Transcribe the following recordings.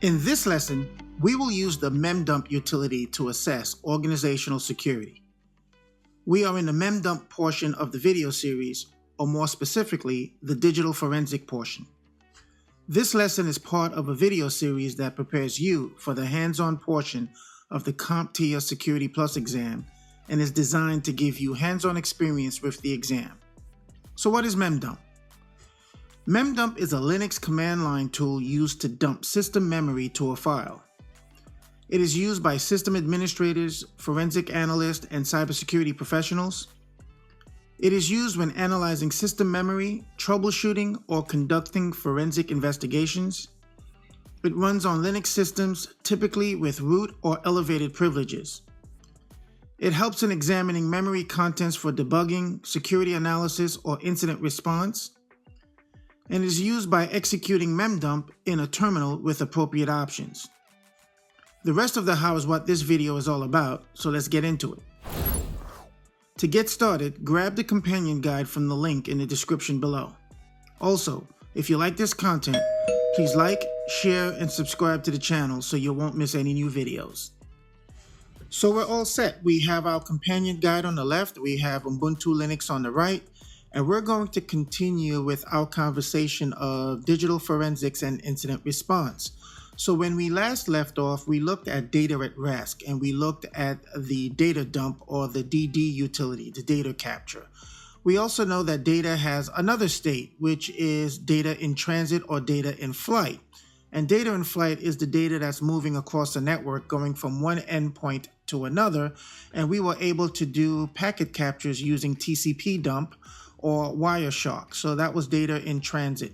In this lesson, we will use the Memdump utility to assess organizational security. We are in the Memdump portion of the video series, or more specifically, the digital forensic portion. This lesson is part of a video series that prepares you for the hands-on portion of the CompTIA Security Plus exam and is designed to give you hands-on experience with the exam. So what is Memdump? Memdump is a Linux command line tool used to dump system memory to a file. It is used by system administrators, forensic analysts, and cybersecurity professionals. It is used when analyzing system memory, troubleshooting, or conducting forensic investigations. It runs on Linux systems, typically with root or elevated privileges. It helps in examining memory contents for debugging, security analysis, or incident response, and is used by executing Memdump in a terminal with appropriate options. The rest of the how is what this video is all about, so let's get into it. To get started, grab the companion guide from the link in the description below. Also, if you like this content, please like, share, and subscribe to the channel so you won't miss any new videos. So we're all set. We have our companion guide on the left, we have Ubuntu Linux on the right, and we're going to continue with our conversation of digital forensics and incident response. So when we last left off, we looked at data at rest, and we looked at the data dump, or the DD utility, the data capture. We also know that data has another state, which is data in transit or data in flight. And data in flight is the data that's moving across the network, going from one endpoint to another. And we were able to do packet captures using TCP dump or Wireshark. So that was data in transit.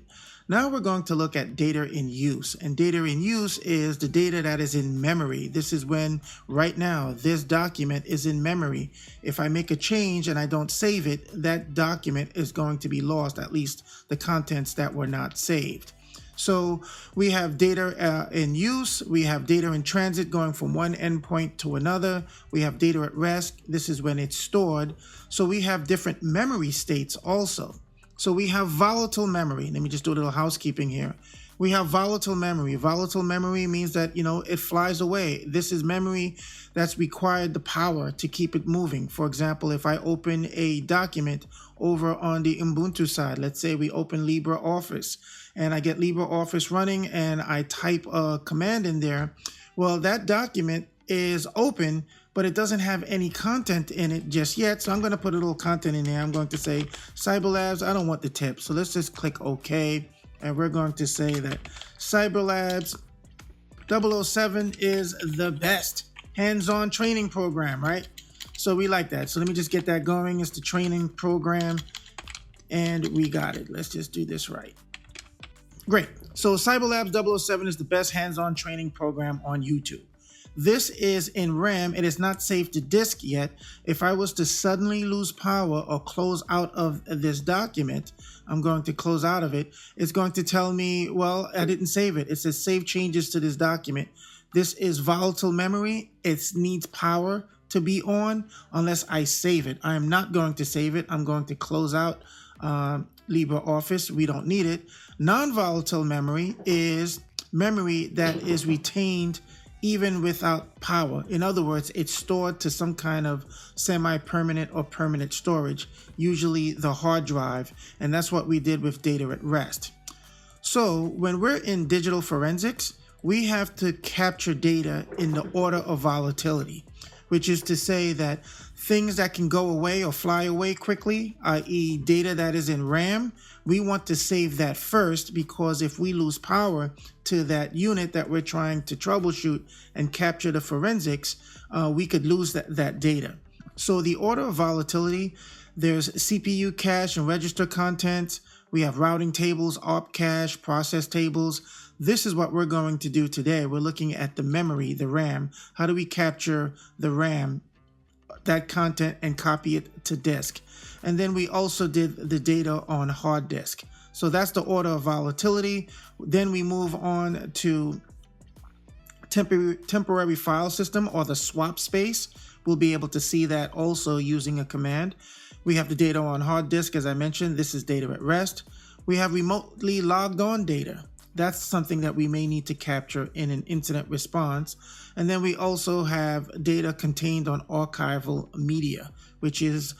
Now we're going to look at data in use, and data in use is the data that is in memory. This is when right now this document is in memory. If I make a change and I don't save it, that document is going to be lost, at least the contents that were not saved. So we have data in use, we have data in transit going from one endpoint to another, we have data at rest, this is when it's stored. So we have different memory states also. So we have volatile memory. Let me just do a little housekeeping here. We have volatile memory. Volatile memory means that, it flies away. This is memory that's required the power to keep it moving. For example, if I open a document over on the Ubuntu side, let's say we open LibreOffice, and I get LibreOffice running and I type a command in there, well, that document is open, but it doesn't have any content in it just yet. So I'm going to put a little content in there. I'm going to say CyberLabs, I don't want the tip. So let's just click OK. And we're going to say that CyberLabs 007 is the best hands-on training program, right? So we like that. So let me just get that going. It's the training program, and we got it. Let's just do this right. Great. So CyberLabs 007 is the best hands-on training program on YouTube. This is in RAM. It is not saved to disk yet. If I was to suddenly lose power or close out of this document, I'm going to close out of it. It's going to tell me, well, I didn't save it. It says save changes to this document. This is volatile memory. It needs power to be on unless I save it. I am not going to save it. I'm going to close out LibreOffice. We don't need it. Non-volatile memory is memory that is retained even without power. In other words, it's stored to some kind of semi-permanent or permanent storage, usually the hard drive, and that's what we did with data at rest. So when we're in digital forensics, we have to capture data in the order of volatility, which is to say that things that can go away or fly away quickly, i.e. data that is in RAM, we want to save that first, because if we lose power to that unit that we're trying to troubleshoot and capture the forensics, we could lose that data. So the order of volatility, there's CPU cache and register content. We have routing tables, op cache, process tables. This is what we're going to do today. We're looking at the memory, the RAM. How do we capture the RAM, that content, and copy it to disk? And then we also did the data on hard disk. So that's the order of volatility. Then we move on to temporary file system, or the swap space. We'll be able to see that also using a command. We have the data on hard disk, as I mentioned. This is data at rest. We have remotely logged on data. that's something that we may need to capture in an incident response. And then we also have data contained on archival media, which is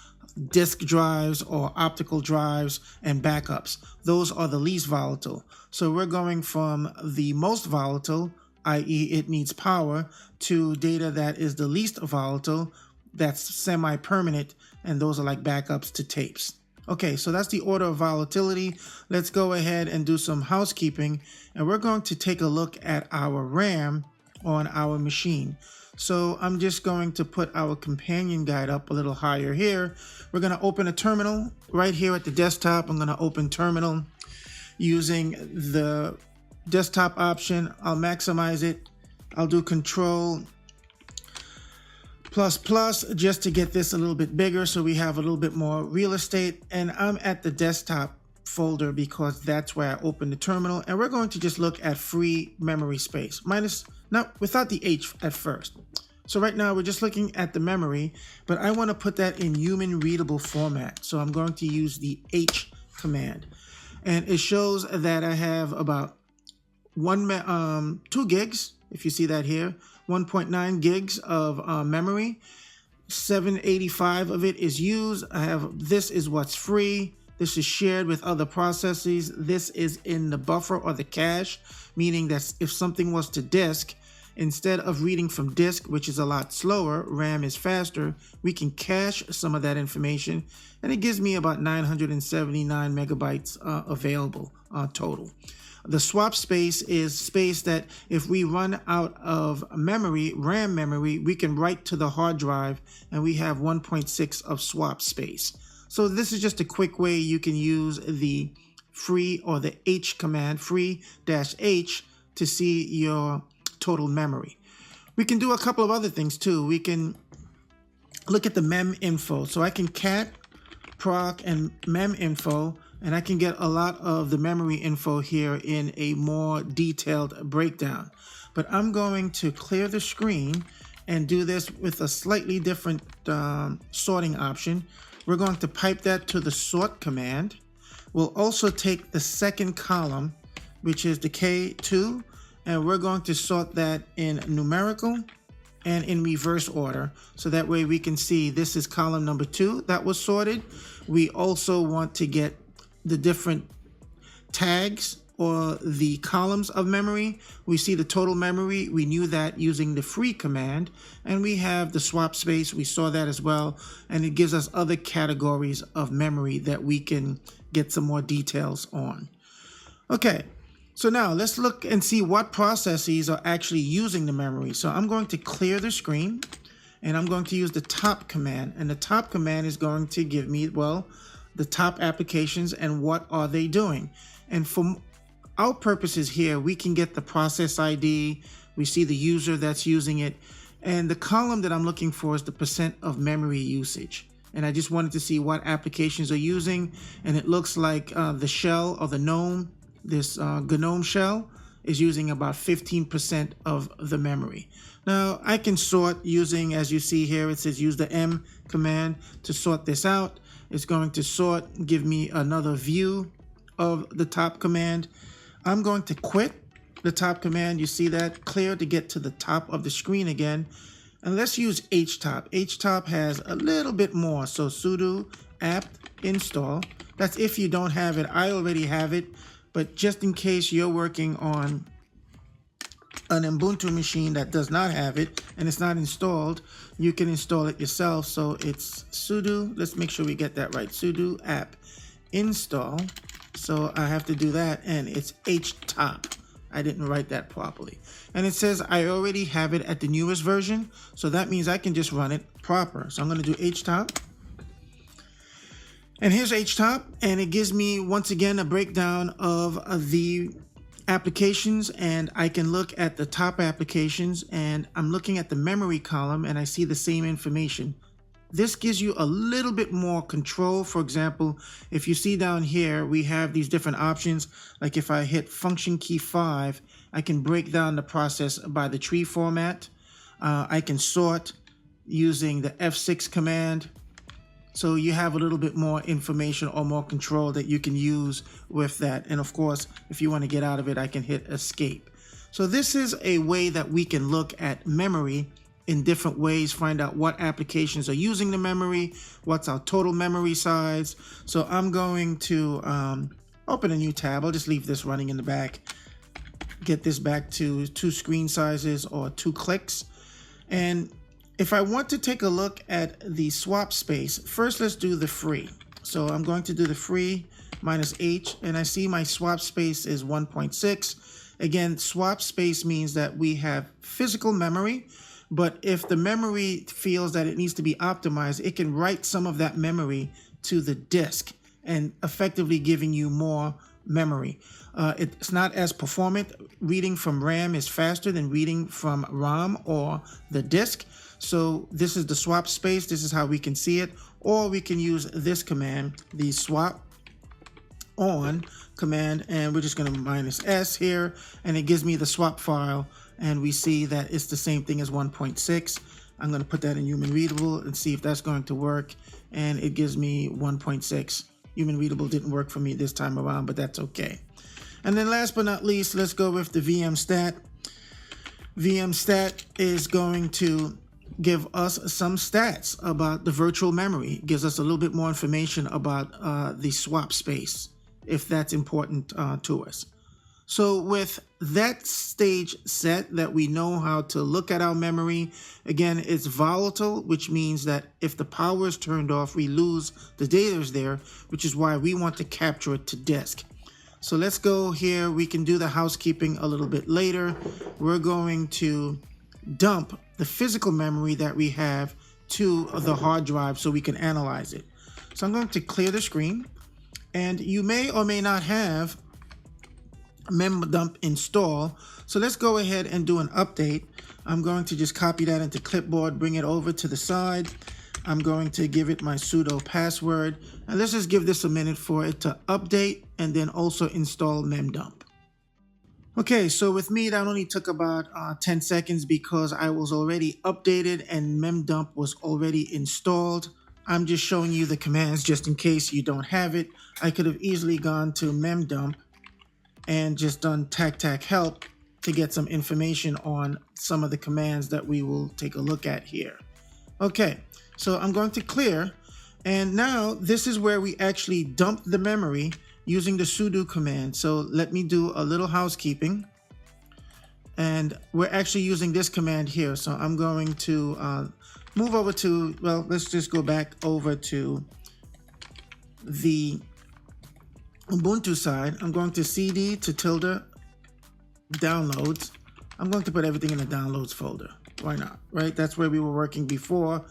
disk drives or optical drives and backups. Those are the least volatile. So we're going from the most volatile, i.e. it needs power, to data that is the least volatile, that's semi-permanent, and those are like backups to tapes. Okay, so that's the order of volatility. Let's go ahead and do some housekeeping, and we're going to take a look at our RAM on our machine. So I'm just going to put our companion guide up a little higher here. We're going to open a terminal right here at the desktop. I'm going to open terminal using the desktop option. I'll maximize it. I'll do Control ++ just to get this a little bit bigger so we have a little bit more real estate. And I'm at the desktop folder because that's where I open the terminal. And we're going to just look at free memory space without the H at first. So right now we're just looking at the memory, but I want to put that in human readable format. So I'm going to use the H command, and it shows that I have about 2 gigs. If you see that here, 1.9 gigs of memory. 785 of it is used. This is what's free. This is shared with other processes. This is in the buffer or the cache, meaning that if something was to disk, instead of reading from disk, which is a lot slower, RAM is faster, we can cache some of that information, and it gives me about 979 megabytes available total. The swap space is space that if we run out of memory, RAM memory, we can write to the hard drive, and we have 1.6 of swap space. So this is just a quick way you can use the free or the H command, free-H, to see your total memory. We can do a couple of other things too. We can look at the mem info. So I can cat, proc, and mem info, and I can get a lot of the memory info here in a more detailed breakdown. But I'm going to clear the screen and do this with a slightly different sorting option. We're going to pipe that to the sort command. We'll also take the second column, which is the K2, and we're going to sort that in numerical and in reverse order. So that way we can see this is column number 2 that was sorted. We also want to get the different tags or the columns of memory. We see the total memory. We knew that using the free command. And we have the swap space. We saw that as well. And it gives us other categories of memory that we can get some more details on. Okay, so now let's look and see what processes are actually using the memory. So I'm going to clear the screen, and I'm going to use the top command. And the top command is going to give me, well, the top applications and what are they doing. And for our purposes here, we can get the process ID, we see the user that's using it, and the column that I'm looking for is the % of memory usage. And I just wanted to see what applications are using, and it looks like the shell or the GNOME, this GNOME shell, is using about 15% of the memory. Now I can sort using, as you see here, it says use the M command to sort this out. It's going to sort, give me another view of the top command. I'm going to quit the top command. You see that? Clear to get to the top of the screen again. And let's use htop. Htop has a little bit more. So sudo apt install. That's if you don't have it. I already have it. But just in case you're working on an Ubuntu machine that does not have it and it's not installed, you can install it yourself. So it's sudo, let's make sure we get that right, sudo apt install. So I have to do that, and it's htop. I didn't write that properly. And it says I already have it at the newest version, so that means I can just run it proper. So I'm going to do htop. And here's htop, and it gives me once again a breakdown of the applications, and I can look at the top applications, and I'm looking at the memory column, and I see the same information. This gives you a little bit more control. For example, if you see down here, we have these different options. Like if I hit function key 5, I can break down the process by the tree format. I can sort using the F6 command. So you have a little bit more information or more control that you can use with that. And of course, if you want to get out of it, I can hit escape. So this is a way that we can look at memory in different ways, find out what applications are using the memory, what's our total memory size. So I'm going to open a new tab. I'll just leave this running in the back. Get this back to 2 screen sizes or 2 clicks. And if I want to take a look at the swap space, first let's do the free. So I'm going to do the free minus H, and I see my swap space is 1.6. Again, swap space means that we have physical memory, but if the memory feels that it needs to be optimized, it can write some of that memory to the disk and effectively giving you more memory. It's not as performant. Reading from RAM is faster than reading from ROM or the disk. So this is the swap space. This is how we can see it. Or we can use this command, the swap on command, and we're just going to minus S here, and it gives me the swap file, and we see that it's the same thing as 1.6. I'm going to put that in human readable and see if that's going to work, and it gives me 1.6. Human readable didn't work for me this time around, but that's okay. And then last but not least, let's go with the VM stat. VM stat is going to give us some stats about the virtual memory. It gives us a little bit more information about the swap space, if that's important to us. So with that stage set, that we know how to look at our memory, again, it's volatile, which means that if the power is turned off, we lose the data is there, which is why we want to capture it to disk. So let's go here. We can do the housekeeping a little bit later. We're going to dump the physical memory that we have to the hard drive so we can analyze it. So I'm going to clear the screen, and you may or may not have Memdump install. So let's go ahead and do an update. I'm going to just copy that into clipboard, bring it over to the side. I'm going to give it my sudo password, and let's just give this a minute for it to update and then also install Memdump. Okay, so with me, that only took about 10 seconds because I was already updated and Memdump was already installed. I'm just showing you the commands just in case you don't have it. I could have easily gone to Memdump and just done tac help to get some information on some of the commands that we will take a look at here. Okay, so I'm going to clear, and now this is where we actually dump the memory using the sudo command. So let me do a little housekeeping, and we're actually using this command here. So I'm going to move over to, well, let's just go back over to the Ubuntu side. I'm going to cd to tilde downloads. I'm going to put everything in the downloads folder. Why not, right? That's where we were working before.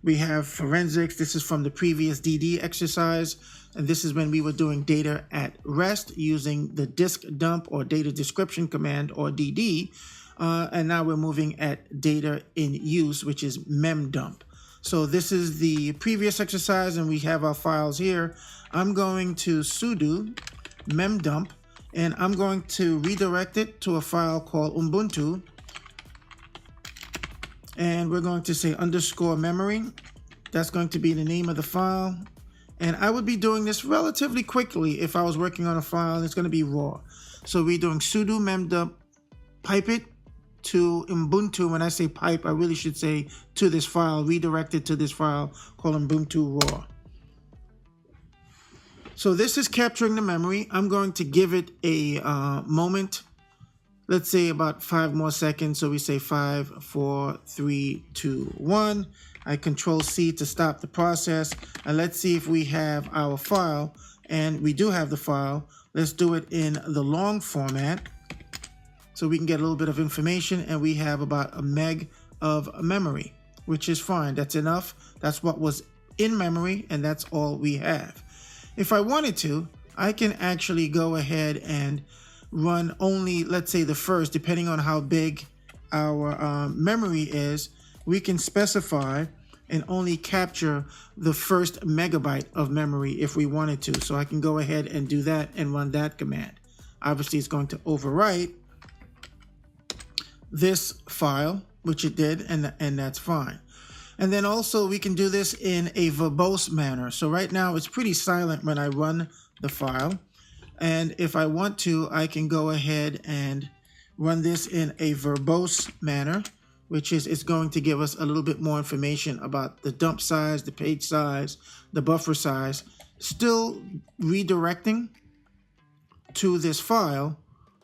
We have forensics. This is from the previous DD exercise, and this is when we were doing data at rest using the disk dump or data description command, or DD, and now we're moving at data in use, which is Memdump. So this is the previous exercise, and we have our files here. I'm going to sudo Memdump, and I'm going to redirect it to a file called Ubuntu. And we're going to say underscore memory. That's going to be the name of the file. And I would be doing this relatively quickly if I was working on a file and it's going to be raw. So we're doing sudo memdump, pipe it to Ubuntu. When I say pipe, I really should say to this file, redirect it to this file called Ubuntu raw. So this is capturing the memory. I'm going to give it a moment. Let's say about 5 more seconds. So we say 5, 4, 3, 2, 1. I control C to stop the process. And let's see if we have our file. And we do have the file. Let's do it in the long format so we can get a little bit of information. And we have about a meg of memory, which is fine. That's enough. That's what was in memory, and that's all we have. If I wanted to, I can actually go ahead and run only, let's say, the first, depending on how big our memory is. We can specify and only capture the first megabyte of memory if we wanted to. So I can go ahead and do that and run that command. Obviously, it's going to overwrite this file, which it did, and that's fine. And then also we can do this in a verbose manner. So right now it's pretty silent when I run the file. And if I want to, I can go ahead and run this in a verbose manner, which is it's going to give us a little bit more information about the dump size, the page size, the buffer size, still redirecting to this file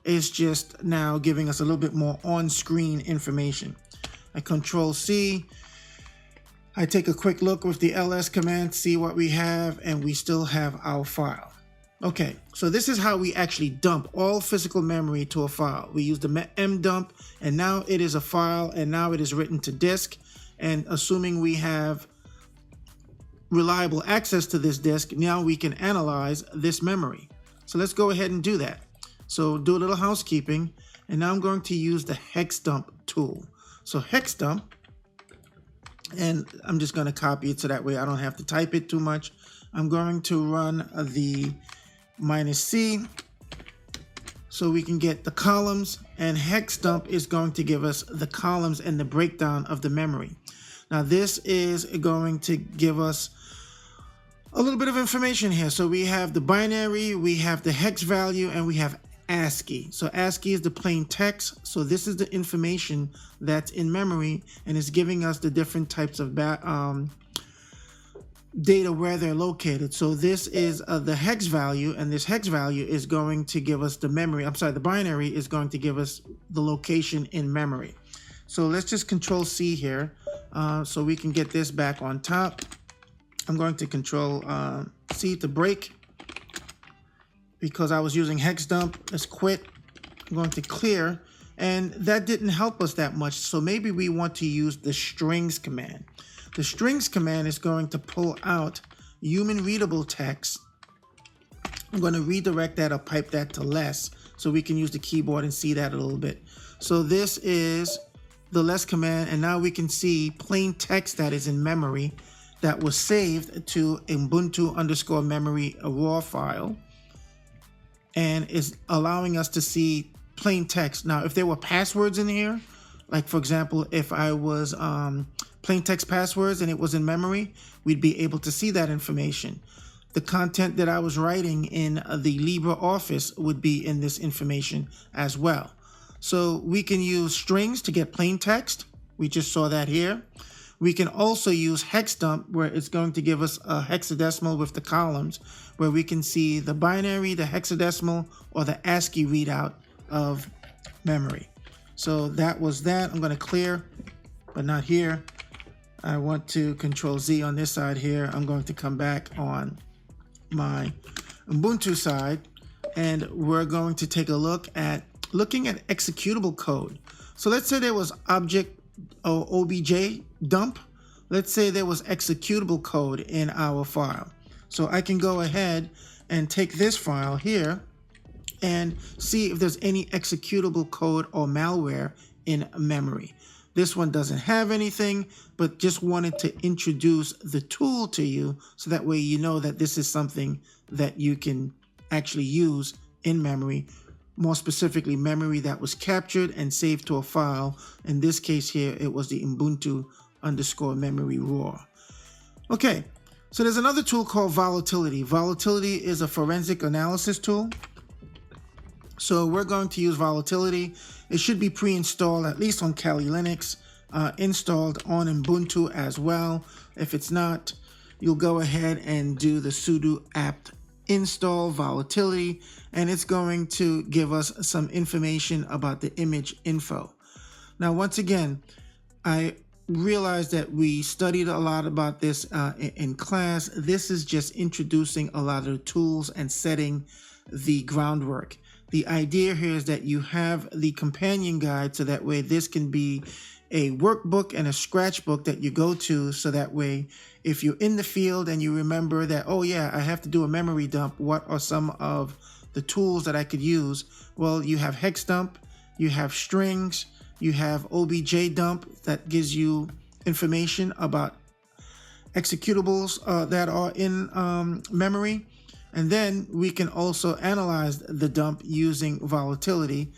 is just now giving us a little bit more on-screen information. I Control C. I take a quick look with the ls command, see what we have, and we still have our file. Okay, so this is how we actually dump all physical memory to a file. We use the Memdump, and now it is a file, and now it is written to disk. And assuming we have reliable access to this disk, now we can analyze this memory. So let's go ahead and do that. So do a little housekeeping, and now I'm going to use the hex dump tool. So hex dump, and I'm just going to copy it so that way I don't have to type it too much. I'm going to run the -C so we can get the columns, and hex dump is going to give us the columns and the breakdown of the memory. Now this is going to give us a little bit of information here. So we have the binary, we have the hex value, and we have ASCII. So ASCII is the plain text. So this is the information that's in memory, and it's giving us the different types of data where they're located. So this is the hex value, and this hex value is going to give us the memory. I'm sorry, the binary is going to give us the location in memory. So let's just Control C here so we can get this back on top. I'm going to Control C to break because I was using hex dump. Let's quit. I'm going to clear, and that didn't help us that much. So maybe we want to use the strings command. The strings command is going to pull out human readable text. I'm going to redirect that or pipe that to less so we can use the keyboard and see that a little bit. So this is the less command, and now we can see plain text that is in memory that was saved to Ubuntu_memory raw file, and is allowing us to see plain text. Now, if there were passwords in here, like for example, if I was plain text passwords and it was in memory, we'd be able to see that information. The content that I was writing in the LibreOffice would be in this information as well. So we can use strings to get plain text. We just saw that here. We can also use hex dump, where it's going to give us a hexadecimal with the columns, where we can see the binary, the hexadecimal, or the ASCII readout of memory. So that was that. I'm going to clear, but not here. I want to Control Z on this side here. I'm going to come back on my Ubuntu side, and we're going to take a look at looking at executable code. So let's say there was object or OBJ dump. Let's say there was executable code in our file. So I can go ahead and take this file here and see if there's any executable code or malware in memory. This one doesn't have anything, but just wanted to introduce the tool to you so that way you know that this is something that you can actually use in memory. More specifically, memory that was captured and saved to a file. In this case here, it was the Ubuntu_memory raw. Okay, so there's another tool called Volatility. Volatility is a forensic analysis tool. So we're going to use Volatility. It should be pre-installed, at least on Kali Linux, installed on Ubuntu as well. If it's not, you'll go ahead and do the sudo apt install Volatility, and it's going to give us some information about the image info. Now, once again, I realized that we studied a lot about this in class. This is just introducing a lot of the tools and setting the groundwork. The idea here is that you have the companion guide, so that way this can be a workbook and a scratchbook that you go to, so that way if you're in the field and you remember that, oh yeah, I have to do a memory dump, what are some of the tools that I could use? Well, you have hex dump, you have strings, you have OBJ dump that gives you information about executables that are in memory. And then we can also analyze the dump using Volatility.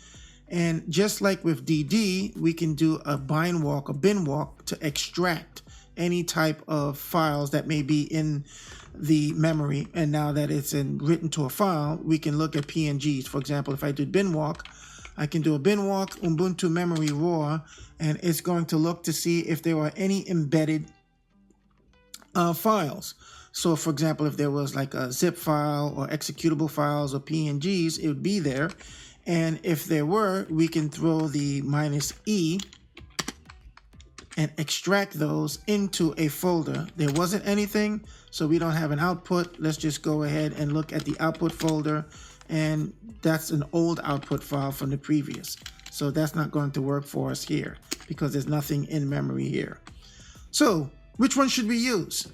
And just like with DD, we can do a bin walk to extract any type of files that may be in the memory. And now that it's written to a file, we can look at PNGs. For example, if I do binwalk, I can do a binwalk Ubuntu memory raw, and it's going to look to see if there are any embedded files. So for example, if there was like a zip file or executable files or PNGs, it would be there. And if there were, we can throw the -E and extract those into a folder. There wasn't anything, so we don't have an output. Let's just go ahead and look at the output folder, and that's an old output file from the previous. So that's not going to work for us here because there's nothing in memory here. So which one should we use?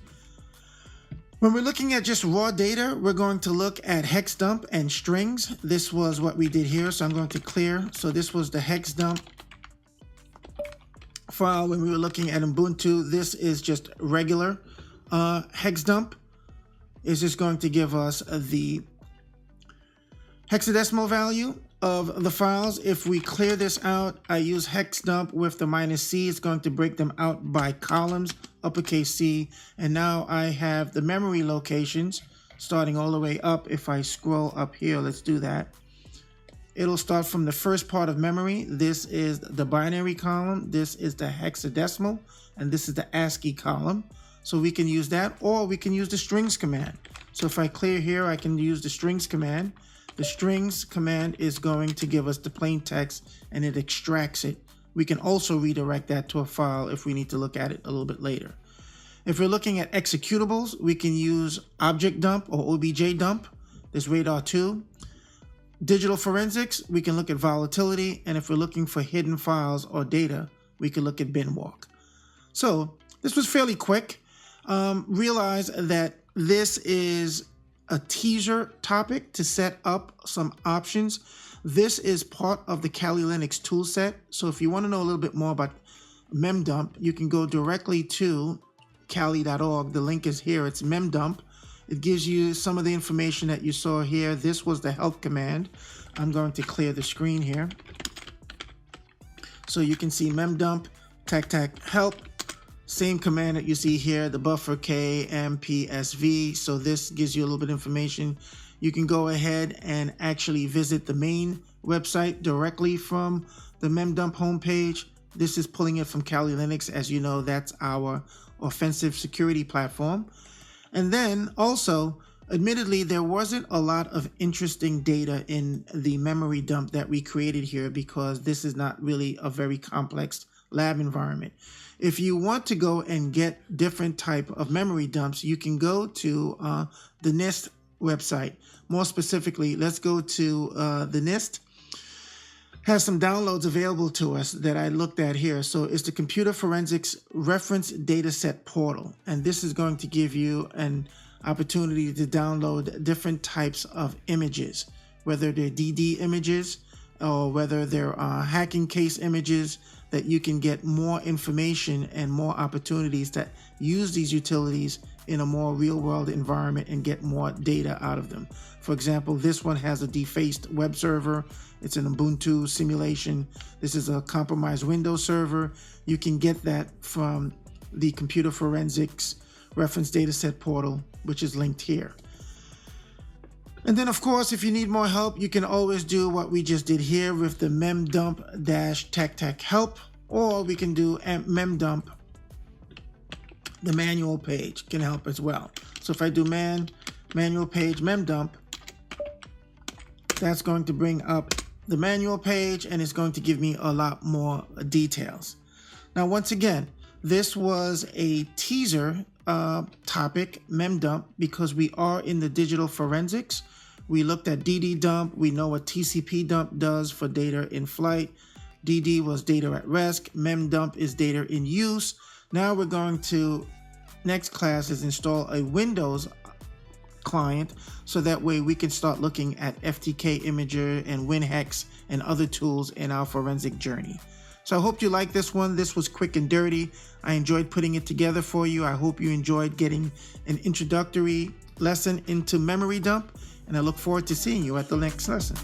When we're looking at just raw data, we're going to look at hex dump and strings. This was what we did here, so I'm going to clear. So this was the hex dump file when we were looking at Ubuntu. This is just regular hex dump. It's just going to give us the hexadecimal value of the files. If we clear this out, I use hex dump with the -C. It's going to break them out by columns, uppercase C. And now I have the memory locations starting all the way up. If I scroll up here, let's do that. It'll start from the first part of memory. This is the binary column. This is the hexadecimal, and this is the ASCII column. So we can use that, or we can use the strings command. So if I clear here, I can use the strings command. The strings command is going to give us the plain text, and it extracts it. We can also redirect that to a file if we need to look at it a little bit later. If we're looking at executables, we can use object dump or OBJ dump. There's radar 2. Digital forensics, we can look at volatility, and if we're looking for hidden files or data, we can look at binwalk. So this was fairly quick. Realize that this is a teaser topic to set up some options. This is part of the Kali Linux toolset. So if you want to know a little bit more about Memdump, you can go directly to kali.org. The link is here. It's Memdump. It gives you some of the information that you saw here. This was the help command. I'm going to clear the screen here. So you can see memdump, help. Same command that you see here, the buffer kmpsv. So this gives you a little bit of information. You can go ahead and actually visit the main website directly from the Memdump homepage. This is pulling it from Kali Linux. As you know, that's our offensive security platform. And then also, admittedly, there wasn't a lot of interesting data in the memory dump that we created here because this is not really a very complex lab environment. If you want to go and get different type of memory dumps, you can go to the NIST website. More specifically, let's go to the NIST. Has some downloads available to us that I looked at here. So it's the Computer Forensics Reference Dataset Portal. And this is going to give you an opportunity to download different types of images, whether they're DD images or whether they're hacking case images, that you can get more information and more opportunities to use these utilities in a more real-world environment and get more data out of them. For example, this one has a defaced web server. It's an Ubuntu simulation. This is a compromised Windows server. You can get that from the Computer Forensics Reference Dataset Portal, which is linked here. And then, of course, if you need more help, you can always do what we just did here with the memdump-tech help, or we can do memdump. The manual page can help as well. So if I do manual page memdump, that's going to bring up the manual page, and it's going to give me a lot more details. Now, once again, this was a teaser topic, Memdump, because we are in the digital forensics. We looked at DD dump. We know what TCP dump does for data in flight. DD was data at rest. Memdump is data in use. Now we're going to, next class is install a Windows client, so that way we can start looking at FTK Imager and WinHex and other tools in our forensic journey. So I hope you like this one. This was quick and dirty. I enjoyed putting it together for you. I hope you enjoyed getting an introductory lesson into memory dump, and I look forward to seeing you at the next lesson.